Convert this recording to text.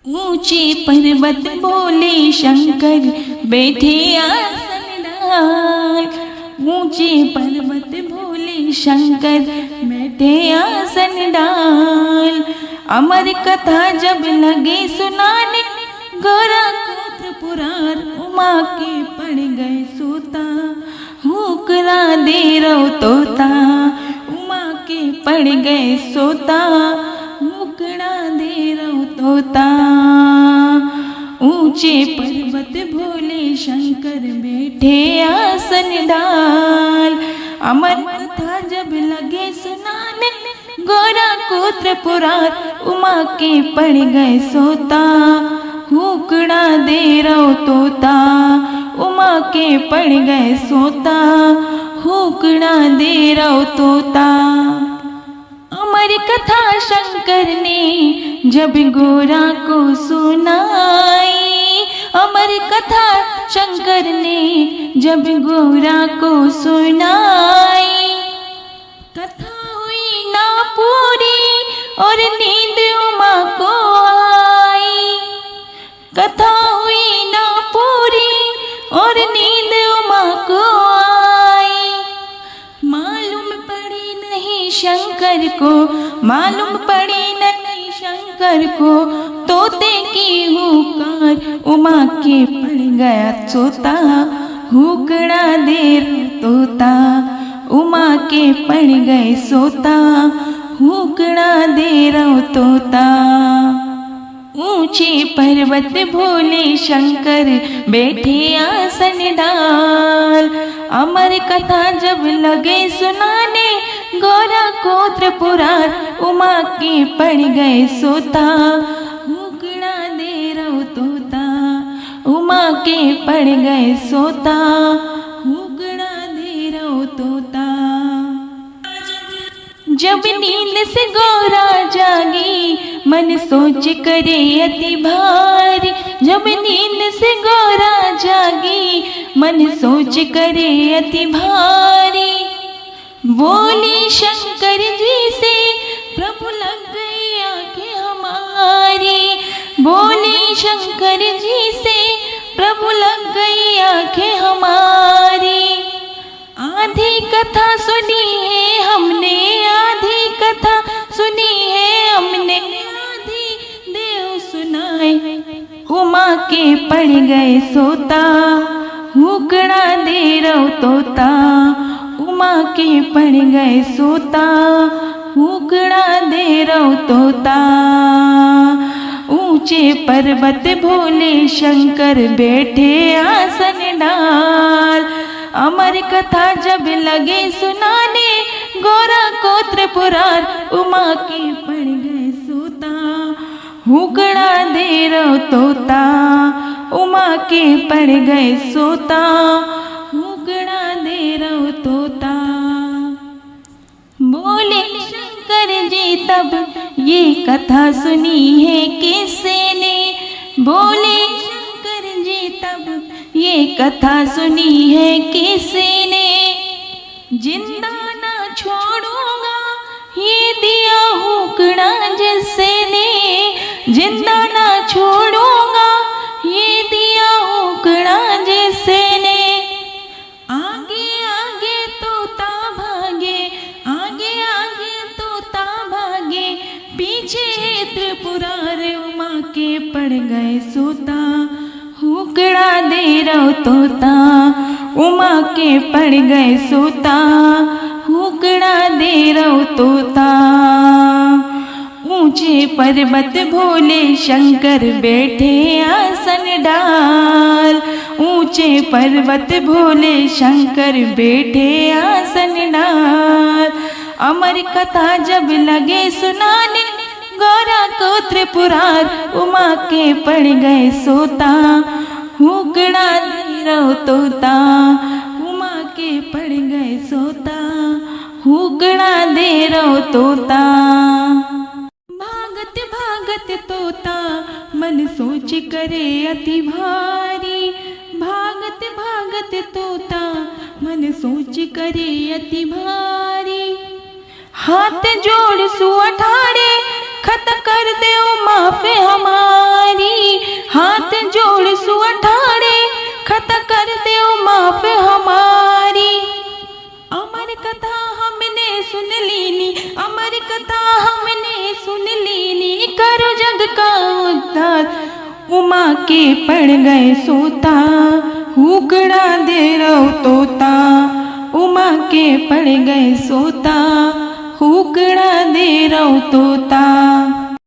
ऊंचे पर्वत बोले शंकर बैठे आसन डाल। ऊंचे पर्वत बोले शंकर बैठे आसन डाल। अमर कथा जब लगे सुनाने गोरा गोत्र पुरार उमा के पड़ गए सोता। हुकरा दे रो तोता उमा के पड़ गए सोता। हुकड़ा दे रो तोता। ऊंचे पर्वत भोले शंकर बैठे आसन डाल। अमर कथा जब लगे सुनाने गोरा गोत्र पुरार उमा के पड़ गए सोता। हुकड़ा दे रो तोता उमा के पड़ गए सोता। हुकड़ा दे रो तोता। अमर कथा शंकर ने जब गोरा को सुनाई। अमर कथा शंकर ने जब गोरा को सुनाई। कथा हुई ना पूरी और नींद उमा को आई। कथा हुई ना पूरी और नींद उमा को आई। मालूम पड़ी नहीं शंकर को, मालूम पड़ी नहीं शंकर को तोते की हुकार उमा के पड़ गया सोता। हुकड़ा दे तोता उमा के पड़ गए सोता। हुकड़ा दे रो तोता। ऊंचे पर्वत भोले शंकर बैठे आसन डाल। अमर कथा जब लगे सुनाने गोरा गोत्र पुरार उमा के पड़ गए सोता। हुकड़ा दे रो तोता उमा के पड़ गए सोता। हुकड़ा दे रो तोता। जब नींद से गोरा जागी मन सोच करे अति भारी। जब नींद से गोरा जागी मन सोच करे अति भारी। बोली शंकर जी से प्रभु लग गई आंखें हमारी। बोली शंकर जी से प्रभु लग गई आंखें हमारी। आधी कथा सुनी है हमने, आधी कथा सुनी है हमने, आधी देव सुनाए उमा के पड़ गए सोता। हुकड़ा दे रो तोता उमा के पड़ गए सोता। हुकड़ा दे रो तोता। ऊंचे पर्वत भोले शंकर बैठे आसन डाल। अमर कथा जब लगे सुनाने गोरा गोत्र पुरार उमा के पड़ गए सोता। हुकड़ा दे रो तोता उमा के पड़ गए सोता। हुकड़ा दे रो तोता। बोले शंकर जी तब ये कथा सुनी है किसने। बोले शंकर जी तब ये कथा सुनी है किसने। जिंदा ना छोड़ूंगा ये दिया हुकड़ा जिसने। जिंदा ना छोड़ूंगा ये दिया हुकड़ा जिसने। आगे आगे तोता भागे, आगे आगे तोता भागे, पीछे त्रिपुरार उमा के पड़ गए सोता। हुकड़ा दे रो तोता उमा के पड़ गए सोता। हुकड़ा दे रो तोता। ऊंचे पर्वत भोले शंकर बैठे आसन डाल। ऊंचे पर्वत भोले शंकर बैठे आसन डाल। अमर कथा जब लगे सुनाने गोरा गोत्र पुरार उमा के पड़ गए सोता। हुकड़ा दे रो तोता उमा के पड़ गए सोता। हुकड़ा दे रो तोता। भागत भागत तोता मन सोच करे अति भारी। भागत भागत तोता मन सोच करे अति भारी। हाथ जोड़ सुअठाड़े खत कर दे माफे हमारी। जग का उद्धार। उमा के पड़ गए सोता, हुकड़ा दे रहो तोता। उमा के पड़ गए सोता, हुकड़ा दे रहो तोता।